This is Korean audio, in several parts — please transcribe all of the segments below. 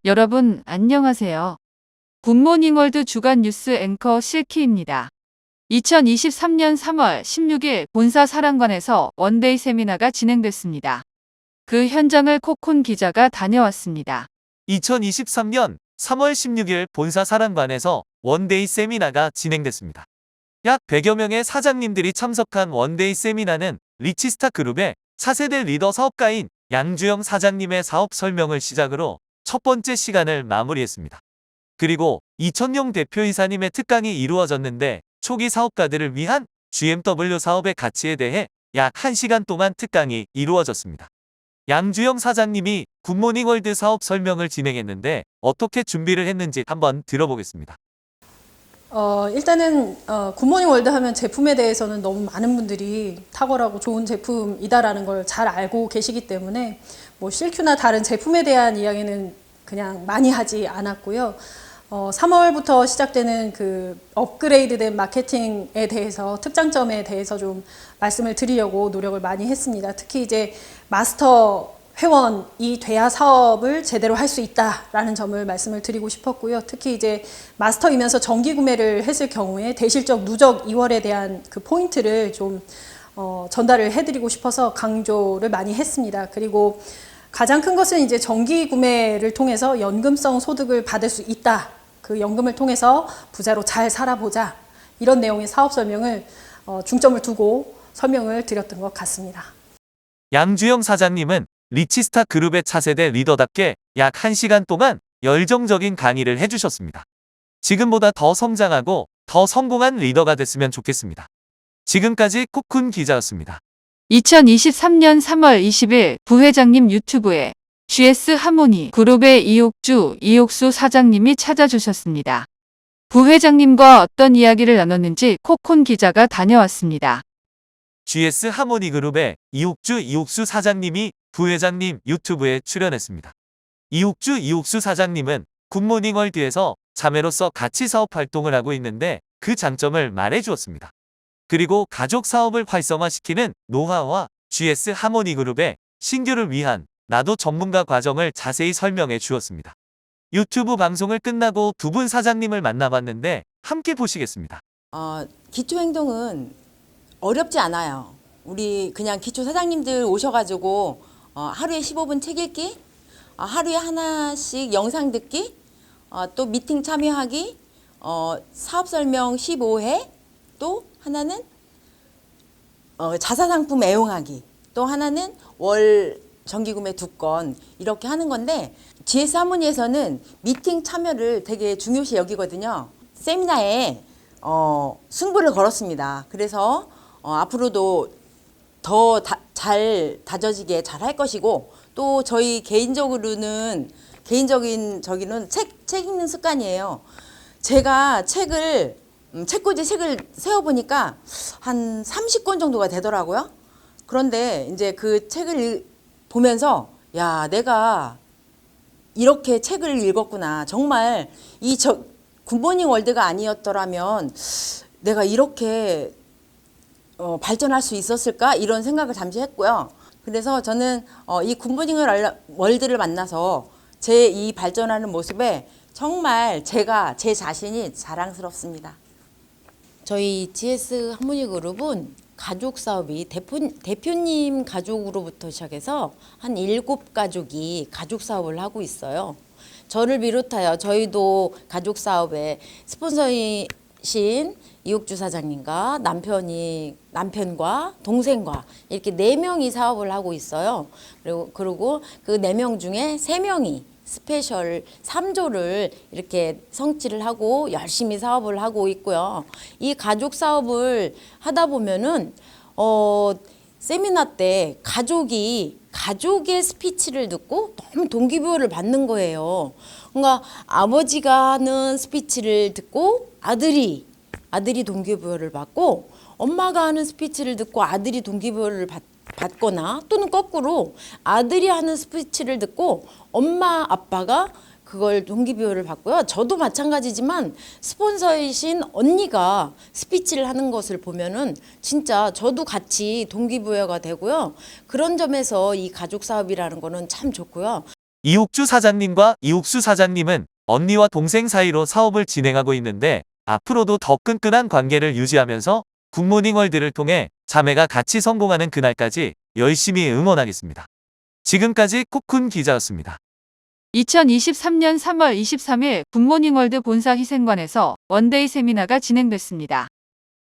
여러분, 안녕하세요. 굿모닝월드 주간 뉴스 앵커 실키입니다. 2023년 3월 16일 본사 사랑관에서 원데이 세미나가 진행됐습니다. 그 현장을 코쿤 기자가 다녀왔습니다. 2023년 3월 16일 본사 사랑관에서 원데이 세미나가 진행됐습니다. 약 100여 명의 사장님들이 참석한 원데이 세미나는 리치스타 그룹의 차세대 리더 사업가인 양주영 사장님의 사업 설명을 시작으로 첫 번째 시간을 마무리했습니다. 그리고 이천용 대표이사님의 특강이 이루어졌는데 초기 사업가들을 위한 GMW 사업의 가치에 대해 약 1시간 동안 특강이 이루어졌습니다. 양주영 사장님이 굿모닝월드 사업 설명을 진행했는데 어떻게 준비를 했는지 한번 들어보겠습니다. 일단은 굿모닝 월드 하면 제품에 대해서는 너무 많은 분들이 탁월하고 좋은 제품이다라는 걸 잘 알고 계시기 때문에 뭐 실큐나 다른 제품에 대한 이야기는 그냥 많이 하지 않았고요. 3월부터 시작되는 그 업그레이드된 마케팅에 대해서 특장점에 대해서 좀 말씀을 드리려고 노력을 많이 했습니다. 특히 이제 마스터 회원이 돼야 사업을 제대로 할 수 있다라는 점을 말씀을 드리고 싶었고요. 특히 이제 마스터이면서 정기 구매를 했을 경우에 대실적 누적 2월에 대한 그 포인트를 좀 전달을 해드리고 싶어서 강조를 많이 했습니다. 그리고 가장 큰 것은 이제 정기 구매를 통해서 연금성 소득을 받을 수 있다. 그 연금을 통해서 부자로 잘 살아보자. 이런 내용의 사업 설명을 중점을 두고 설명을 드렸던 것 같습니다. 양주영 사장님은 리치스타 그룹의 차세대 리더답게 약 1시간 동안 열정적인 강의를 해주셨습니다. 지금보다 더 성장하고 더 성공한 리더가 됐으면 좋겠습니다. 지금까지 코쿤 기자였습니다. 2023년 3월 20일 부회장님 유튜브에 GS 하모니 그룹의 이옥수 사장님이 찾아주셨습니다. 부회장님과 어떤 이야기를 나눴는지 코쿤 기자가 다녀왔습니다. GS 하모니 그룹의 이옥수 사장님이 부회장님 유튜브에 출연했습니다. 이옥수 사장님은 굿모닝월드에서 자매로서 같이 사업 활동을 하고 있는데 그 장점을 말해주었습니다. 그리고 가족 사업을 활성화시키는 노하우와 GS 하모니 그룹의 신규를 위한 나도 전문가 과정을 자세히 설명해 주었습니다. 유튜브 방송을 끝나고 두 분 사장님을 만나봤는데 함께 보시겠습니다. 기초행동은 어렵지 않아요. 우리 그냥 기초 사장님들 오셔가지고 하루에 15분 책 읽기, 하루에 하나씩 영상 듣기, 또 미팅 참여하기, 사업 설명 15회, 또 하나는 자사상품 애용하기, 또 하나는 월 정기구매 2건 이렇게 하는 건데 GS 하모니에서는 미팅 참여를 되게 중요시 여기거든요. 세미나에 승부를 걸었습니다. 그래서 앞으로도 더 잘 다져지게 잘 할 것이고 또 저희 개인적인 책 읽는 습관이에요. 제가 책꽂이 책을 세어보니까 한 30권 정도가 되더라고요. 그런데 이제 그 책을 보면서 야, 내가 이렇게 책을 읽었구나. 정말 굿모닝 월드가 아니었더라면 내가 이렇게 발전할 수 있었을까? 이런 생각을 잠시 했고요. 그래서 저는 이 굿모닝 월드를 만나서 제 이 발전하는 모습에 정말 제 자신이 자랑스럽습니다. 저희 GS 하모니 그룹은 가족 사업이 대표님 가족으로부터 시작해서 한 7가족이 가족 사업을 하고 있어요. 저를 비롯하여 저희도 가족 사업에 스폰서이신 이옥주 사장님과 남편과 동생과 이렇게 4명이 사업을 하고 있어요. 그리고 그 4명 중에 3명이 스페셜 3조를 이렇게 성취를 하고 열심히 사업을 하고 있고요. 이 가족 사업을 하다 보면은 세미나 때 가족의 스피치를 듣고 너무 동기부여를 받는 거예요. 그러니까 아버지가 하는 스피치를 듣고 아들이 동기부여를 받고 엄마가 하는 스피치를 듣고 아들이 동기부여를 받거나 또는 거꾸로 아들이 하는 스피치를 듣고 엄마 아빠가 그걸 동기부여를 받고요. 저도 마찬가지지만 스폰서이신 언니가 스피치를 하는 것을 보면은 진짜 저도 같이 동기부여가 되고요. 그런 점에서 이 가족 사업이라는 거는 참 좋고요. 이옥주 사장님과 이옥수 사장님은 언니와 동생 사이로 사업을 진행하고 있는데 앞으로도 더 끈끈한 관계를 유지하면서 굿모닝월드를 통해 자매가 같이 성공하는 그날까지 열심히 응원하겠습니다. 지금까지 코쿤 기자였습니다. 2023년 3월 23일 굿모닝월드 본사 희생관에서 원데이 세미나가 진행됐습니다.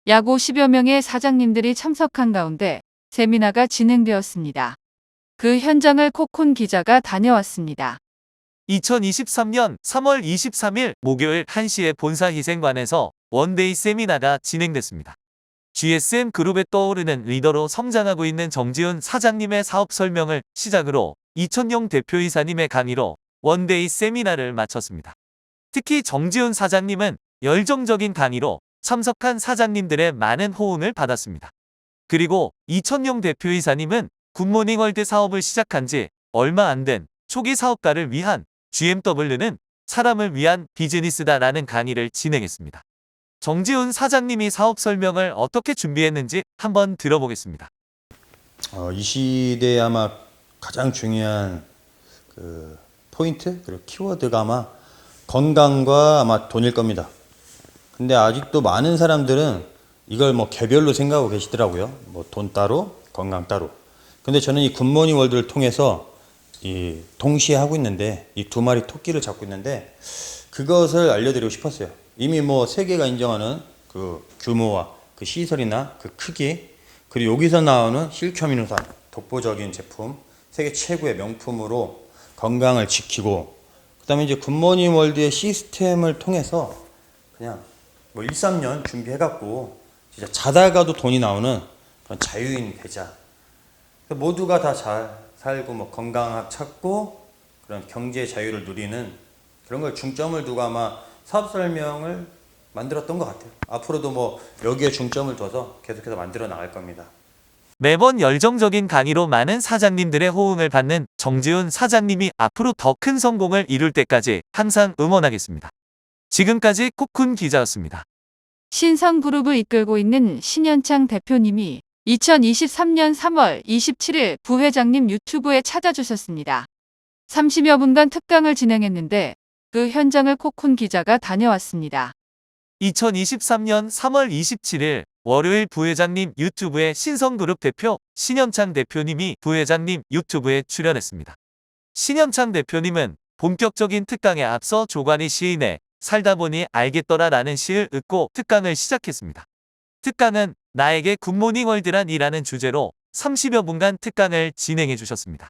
약 50여 명의 사장님들이 참석한 가운데 세미나가 진행되었습니다. 그 현장을 코쿤 기자가 다녀왔습니다. 2023년 3월 23일 목요일 1시에 본사 희생관에서 원데이 세미나가 진행됐습니다. GSM 그룹에 떠오르는 리더로 성장하고 있는 정지훈 사장님의 사업 설명을 시작으로 이천용 대표이사님의 강의로 원데이 세미나를 마쳤습니다. 특히 정지훈 사장님은 열정적인 강의로 참석한 사장님들의 많은 호응을 받았습니다. 그리고 이천용 대표이사님은 굿모닝월드 사업을 시작한 지 얼마 안 된 초기 사업가를 위한 GMW는 사람을 위한 비즈니스다라는 강의를 진행했습니다. 정지훈 사장님이 사업 설명을 어떻게 준비했는지 한번 들어보겠습니다. 이 시대에 아마 가장 중요한 그 포인트 그리고 키워드가 아마 건강과 아마 돈일 겁니다. 근데 아직도 많은 사람들은 이걸 뭐 개별로 생각하고 계시더라고요. 뭐 돈 따로, 건강 따로. 근데 저는 이 굿모닝 월드를 통해서 이 동시에 하고 있는데 이 두 마리 토끼를 잡고 있는데 그것을 알려드리고 싶었어요. 이미 뭐 세계가 인정하는 그 규모와 그 시설이나 그 크기 그리고 여기서 나오는 실큐아미노산 독보적인 제품 세계 최고의 명품으로 건강을 지키고 그다음에 이제 굿모닝 월드의 시스템을 통해서 그냥 뭐 1, 3년 준비해갖고 진짜 자다가도 돈이 나오는 그런 자유인 되자. 모두가 다 잘 살고 뭐 건강 찾고 그런 경제 자유를 누리는 그런 걸 중점을 두고 아마 사업 설명을 만들었던 것 같아요. 앞으로도 뭐 여기에 중점을 둬서 계속해서 만들어 나갈 겁니다. 매번 열정적인 강의로 많은 사장님들의 호응을 받는 정지훈 사장님이 앞으로 더 큰 성공을 이룰 때까지 항상 응원하겠습니다. 지금까지 코쿤 기자였습니다. 신성그룹을 이끌고 있는 신현창 대표님이 2023년 3월 27일 부회장님 유튜브에 찾아주셨습니다. 30여 분간 특강을 진행했는데 그 현장을 코쿤 기자가 다녀왔습니다. 2023년 3월 27일 월요일 부회장님 유튜브에 신성그룹 대표 신현창 대표님이 부회장님 유튜브에 출연했습니다. 신현창 대표님은 본격적인 특강에 앞서 조관희 시인의 살다 보니 알겠더라 라는 시를 읽고 특강을 시작했습니다. 특강은 나에게 굿모닝월드란 이라는 주제로 30여 분간 특강을 진행해 주셨습니다.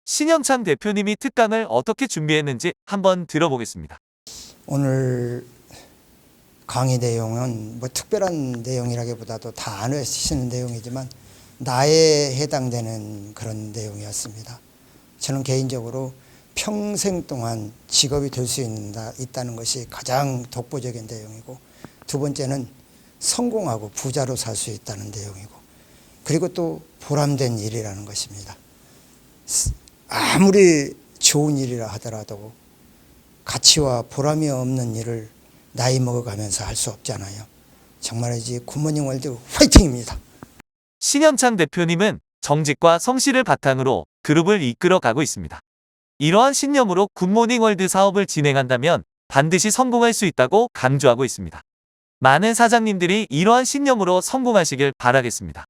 신현창 대표님이 특강을 어떻게 준비했는지 한번 들어보겠습니다. 오늘 강의 내용은 뭐 특별한 내용이라기보다도 다 아시는 내용이지만 나에 해당되는 그런 내용이었습니다. 저는 개인적으로 평생 동안 직업이 될 수 있다는 것이 가장 독보적인 내용이고 두 번째는 성공하고 부자로 살 수 있다는 내용이고 그리고 또 보람된 일이라는 것입니다. 아무리 좋은 일이라 하더라도 가치와 보람이 없는 일을 나이 먹어가면서 할 수 없잖아요. 정말이지 굿모닝 월드 화이팅입니다. 신현창 대표님은 정직과 성실을 바탕으로 그룹을 이끌어 가고 있습니다. 이러한 신념으로 굿모닝월드 사업을 진행한다면 반드시 성공할 수 있다고 강조하고 있습니다. 많은 사장님들이 이러한 신념으로 성공하시길 바라겠습니다.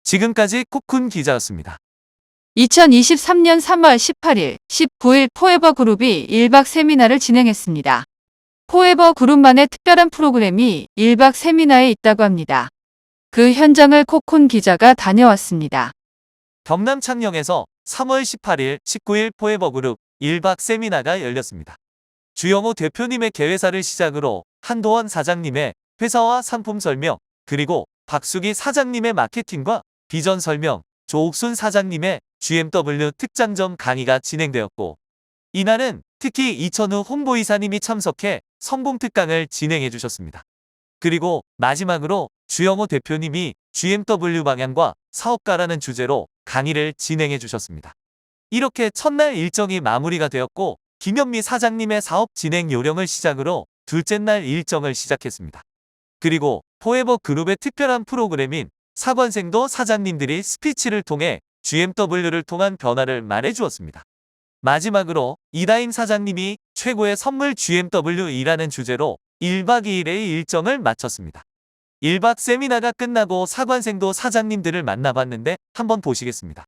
지금까지 코쿤 기자였습니다. 2023년 3월 18일, 19일 포에버 그룹이 1박 세미나를 진행했습니다. 포에버 그룹만의 특별한 프로그램이 1박 세미나에 있다고 합니다. 그 현장을 코쿤 기자가 다녀왔습니다. 경남 창녕에서 3월 18일, 19일 포에버그룹 1박 세미나가 열렸습니다. 주영호 대표님의 개회사를 시작으로 한도원 사장님의 회사와 상품 설명, 그리고 박수기 사장님의 마케팅과 비전 설명, 조옥순 사장님의 GMW 특장점 강의가 진행되었고 이날은 특히 이천우 홍보이사님이 참석해 성공 특강을 진행해 주셨습니다. 그리고 마지막으로 주영호 대표님이 GMW 방향과 사업가라는 주제로 강의를 진행해 주셨습니다. 이렇게 첫날 일정이 마무리가 되었고 김현미 사장님의 사업 진행 요령을 시작으로 둘째 날 일정을 시작했습니다. 그리고 포에버 그룹의 특별한 프로그램인 사관생도 사장님들이 스피치를 통해 GMW를 통한 변화를 말해 주었습니다. 마지막으로 이다임 사장님이 최고의 선물 GMW이라는 주제로 1박 2일의 일정을 마쳤습니다. 1박 세미나가 끝나고 사관생도 사장님들을 만나봤는데 한번 보시겠습니다.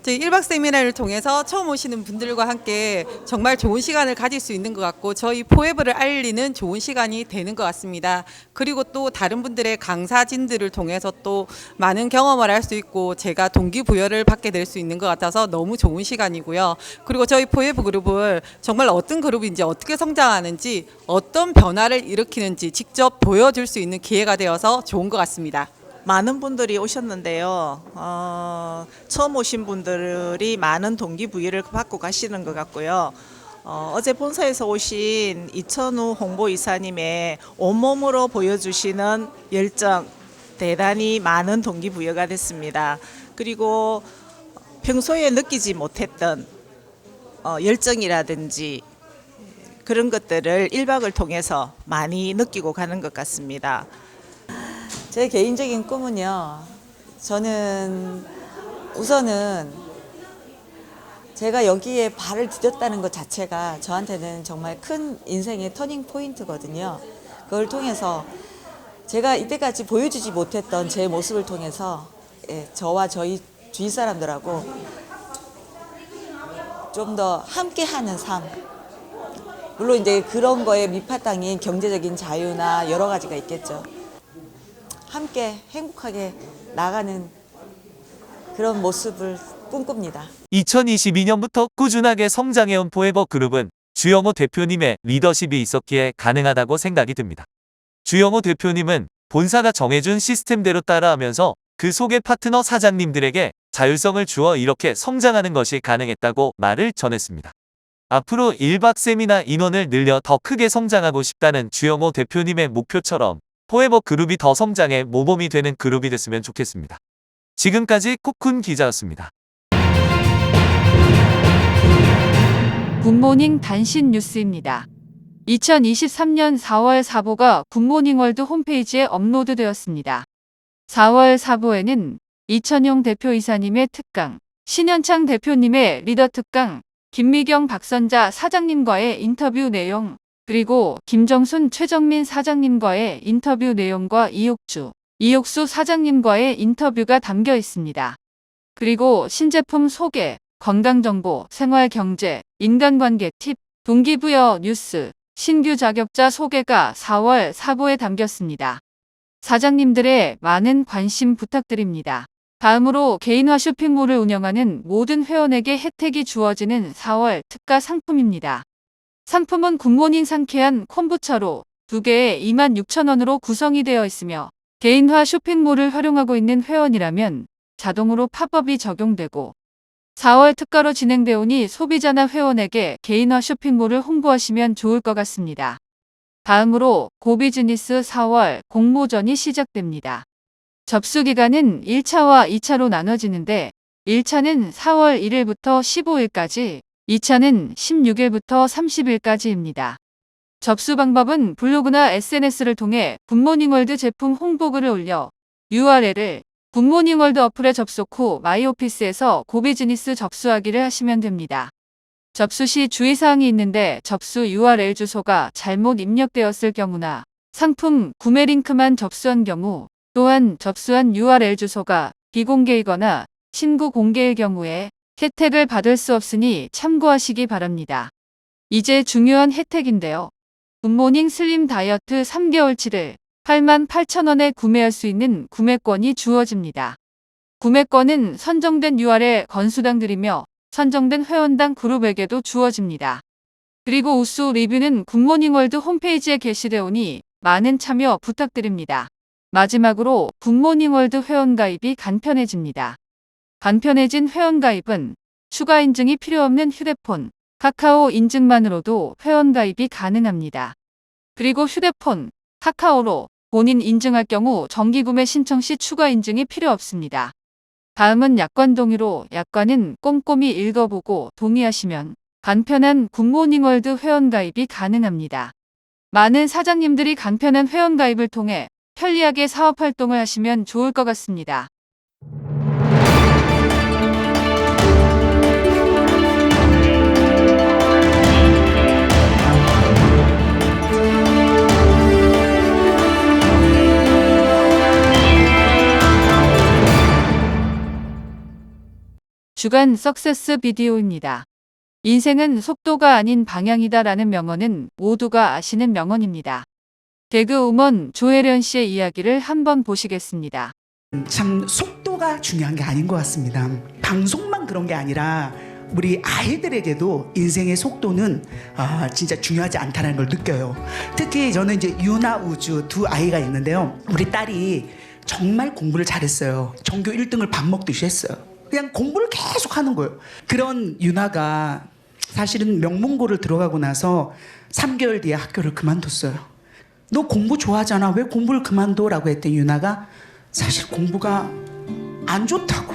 저희 1박 세미나를 통해서 처음 오시는 분들과 함께 정말 좋은 시간을 가질 수 있는 것 같고 저희 포에버를 알리는 좋은 시간이 되는 것 같습니다. 그리고 또 다른 분들의 강사진들을 통해서 또 많은 경험을 할 수 있고 제가 동기부여를 받게 될 수 있는 것 같아서 너무 좋은 시간이고요. 그리고 저희 포에버 그룹을 정말 어떤 그룹인지 어떻게 성장하는지 어떤 변화를 일으키는지 직접 보여줄 수 있는 기회가 되어서 좋은 것 같습니다. 많은 분들이 오셨는데요. 처음 오신 분들이 많은 동기부여를 받고 가시는 것 같고요. 어제 본사에서 오신 이천우 홍보이사님의 온몸으로 보여주시는 열정, 대단히 많은 동기부여가 됐습니다. 그리고 평소에 느끼지 못했던 열정이라든지 그런 것들을 1박을 통해서 많이 느끼고 가는 것 같습니다. 제 개인적인 꿈은요. 저는 우선은 제가 여기에 발을 디뎠다는 것 자체가 저한테는 정말 큰 인생의 터닝 포인트거든요. 그걸 통해서 제가 이때까지 보여주지 못했던 제 모습을 통해서 저와 저희 주위 사람들하고 좀 더 함께하는 삶. 물론 이제 그런 거에 밑바탕인 경제적인 자유나 여러 가지가 있겠죠. 함께 행복하게 나가는 그런 모습을 꿈꿉니다. 2022년부터 꾸준하게 성장해온 포에버 그룹은 주영호 대표님의 리더십이 있었기에 가능하다고 생각이 듭니다. 주영호 대표님은 본사가 정해준 시스템대로 따라하면서 그 속의 파트너 사장님들에게 자율성을 주어 이렇게 성장하는 것이 가능했다고 말을 전했습니다. 앞으로 1박 세미나 인원을 늘려 더 크게 성장하고 싶다는 주영호 대표님의 목표처럼 포에버 그룹이 더 성장해 모범이 되는 그룹이 됐으면 좋겠습니다. 지금까지 코쿤 기자였습니다. 굿모닝 단신 뉴스입니다. 2023년 4월 4보가 굿모닝월드 홈페이지에 업로드되었습니다. 4월 4보에는 이천용 대표이사님의 특강, 신현창 대표님의 리더 특강, 김미경 박선자 사장님과의 인터뷰 내용, 그리고 김정순 최정민 사장님과의 인터뷰 내용과 이옥수 사장님과의 인터뷰가 담겨 있습니다. 그리고 신제품 소개, 건강정보, 생활경제, 인간관계 팁, 동기부여 뉴스, 신규 자격자 소개가 4월 4보에 담겼습니다. 사장님들의 많은 관심 부탁드립니다. 다음으로 개인화 쇼핑몰을 운영하는 모든 회원에게 혜택이 주어지는 4월 특가 상품입니다. 상품은 굿모닝 상쾌한 콤부차로 2개에 26,000원으로 구성이 되어 있으며 개인화 쇼핑몰을 활용하고 있는 회원이라면 자동으로 팝업이 적용되고 4월 특가로 진행되오니 소비자나 회원에게 개인화 쇼핑몰을 홍보하시면 좋을 것 같습니다. 다음으로 고비즈니스 4월 공모전이 시작됩니다. 접수 기간은 1차와 2차로 나눠지는데 1차는 4월 1일부터 15일까지, 2차는 16일부터 30일까지입니다. 접수 방법은 블로그나 SNS를 통해 굿모닝월드 제품 홍보글을 올려 URL을 굿모닝월드 어플에 접속 후 마이오피스에서 고비즈니스 접수하기를 하시면 됩니다. 접수 시 주의사항이 있는데 접수 URL 주소가 잘못 입력되었을 경우나 상품 구매 링크만 접수한 경우, 또한 접수한 URL 주소가 비공개이거나 신고 공개일 경우에 혜택을 받을 수 없으니 참고하시기 바랍니다. 이제 중요한 혜택인데요. 굿모닝 슬림 다이어트 3개월치를 88,000원에 구매할 수 있는 구매권이 주어집니다. 구매권은 선정된 URL 건수당 드리며 선정된 회원당 그룹에게도 주어집니다. 그리고 우수 리뷰는 굿모닝월드 홈페이지에 게시되오니 많은 참여 부탁드립니다. 마지막으로 굿모닝월드 회원가입이 간편해집니다. 간편해진 회원가입은 추가 인증이 필요 없는 휴대폰, 카카오 인증만으로도 회원가입이 가능합니다. 그리고 휴대폰, 카카오로 본인 인증할 경우 정기구매 신청 시 추가 인증이 필요 없습니다. 다음은 약관 동의로 약관은 꼼꼼히 읽어보고 동의하시면 간편한 굿모닝월드 회원가입이 가능합니다. 많은 사장님들이 간편한 회원가입을 통해 편리하게 사업활동을 하시면 좋을 것 같습니다. 주간 석세스 비디오입니다. 인생은 속도가 아닌 방향이다라는 명언은 모두가 아시는 명언입니다. 개그우먼 조혜련 씨의 이야기를 한번 보시겠습니다. 참 속도가 중요한 게 아닌 것 같습니다. 방송만 그런 게 아니라 우리 아이들에게도 인생의 속도는 진짜 중요하지 않다는 걸 느껴요. 특히 저는 이제 유나 우주 두 아이가 있는데요. 우리 딸이 정말 공부를 잘했어요. 전교 1등을 밥 먹듯이 했어요. 그냥 공부를 계속 하는 거예요. 그런 유나가 사실은 명문고를 들어가고 나서 3개월 뒤에 학교를 그만뒀어요. 너 공부 좋아하잖아. 왜 공부를 그만둬? 라고 했더니 유나가 사실 공부가 안 좋다고.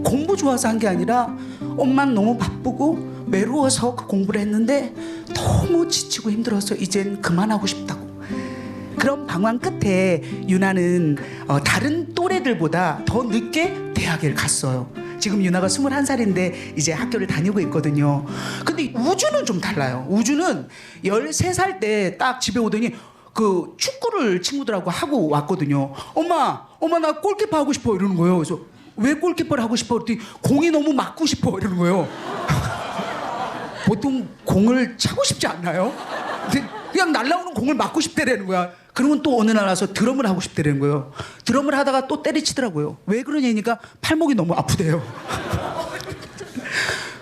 공부 좋아서 한 게 아니라 엄마는 너무 바쁘고 외로워서 그 공부를 했는데 너무 지치고 힘들어서 이젠 그만하고 싶다고. 그런 방황 끝에 유나는 다른 또래들보다 더 늦게 대학을 갔어요. 지금 유나가 21살인데 이제 학교를 다니고 있거든요. 근데 우주는 좀 달라요. 우주는 13살 때 딱 집에 오더니 그 축구를 친구들하고 하고 왔거든요. 엄마 나 골키퍼 하고 싶어 이러는 거예요. 그래서 왜 골키퍼를 하고 싶어? 그랬더니 공이 너무 맞고 싶어 이러는 거예요. 보통 공을 차고 싶지 않나요? 근데 그냥 날라오는 공을 맞고 싶대라는 거야. 그러면 또 어느 날 와서 드럼을 하고 싶대라는 거예요. 드럼을 하다가 또 때리치더라고요. 왜 그러냐니까 팔목이 너무 아프대요.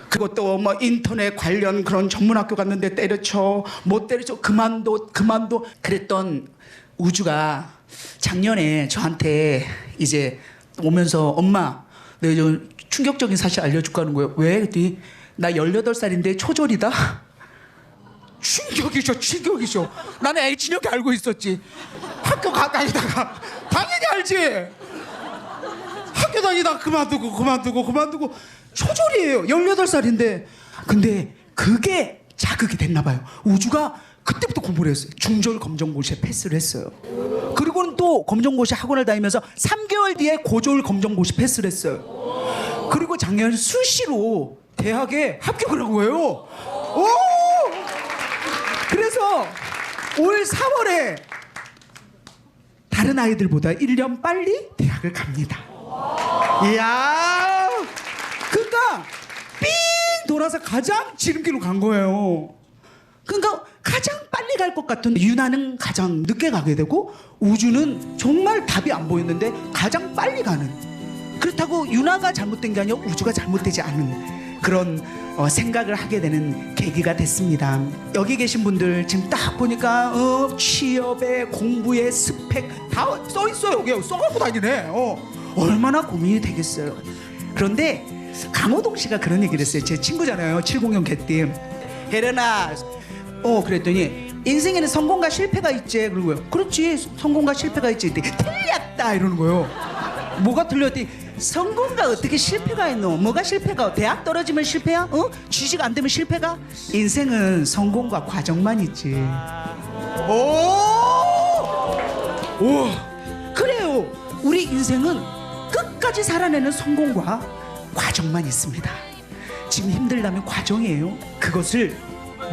그것도 뭐 인터넷 관련 그런 전문 학교 갔는데 때려쳐, 못 때려쳐, 그만둬. 그랬던 우주가 작년에 저한테 이제 오면서 엄마, 내가 좀 충격적인 사실 알려줄까 하는 거예요. 왜? 그랬더니 나 18살인데 초졸이다? 충격이죠. 나는 H력이 알고 있었지. 학교 다니다가 당연히 알지. 학교 다니다가 그만두고 초졸이에요. 18살인데. 근데 그게 자극이 됐나 봐요. 우주가 그때부터 공부를 했어요. 중졸 검정고시에 패스를 했어요. 그리고는 또 검정고시 학원을 다니면서 3개월 뒤에 고졸 검정고시 패스를 했어요. 그리고 작년 수시로 대학에 합격을 한 거예요. 오! 그래서 올 4월에 다른 아이들보다 1년 빨리 대학을 갑니다. 이야! 그러니까 삥 돌아서 가장 지름길로 간 거예요. 그러니까 가장 빨리 갈 것 같은 유나는 가장 늦게 가게 되고 우주는 정말 답이 안 보였는데 가장 빨리 가는. 그렇다고 유나가 잘못된 게 아니라 우주가 잘못되지 않은 그런 생각을 하게 되는 계기가 됐습니다. 여기 계신 분들 지금 딱 보니까 취업에 공부에 스펙 다 써 있어요. 여기 써갖고 다니네. 얼마나 고민이 되겠어요. 그런데 강호동 씨가 그런 얘기를 했어요. 제 친구잖아요. 706 개띠. 혜련아, 그랬더니 인생에는 성공과 실패가 있지. 그러고요. 그렇지, 성공과 실패가 있지. 틀렸다 이러는 거예요. 뭐가 틀렸지? 성공과 어떻게 실패가 있노? 뭐가 실패가? 대학 떨어지면 실패야? 취직 안 되면 실패가? 인생은 성공과 과정만 있지. 오, 그래요. 우리 인생은 끝까지 살아내는 성공과 과정만 있습니다. 지금 힘들다면 과정이에요. 그것을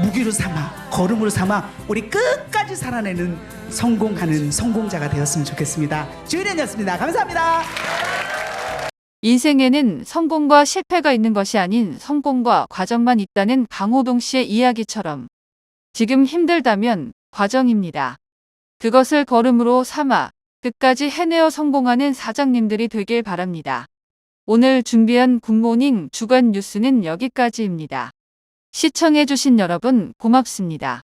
무기로 삼아, 걸음으로 삼아 우리 끝까지 살아내는 성공하는 성공자가 되었으면 좋겠습니다. 주일현이었습니다. 감사합니다. 인생에는 성공과 실패가 있는 것이 아닌 성공과 과정만 있다는 강호동 씨의 이야기처럼 지금 힘들다면 과정입니다. 그것을 걸음으로 삼아 끝까지 해내어 성공하는 사장님들이 되길 바랍니다. 오늘 준비한 굿모닝 주간 뉴스는 여기까지입니다. 시청해주신 여러분 고맙습니다.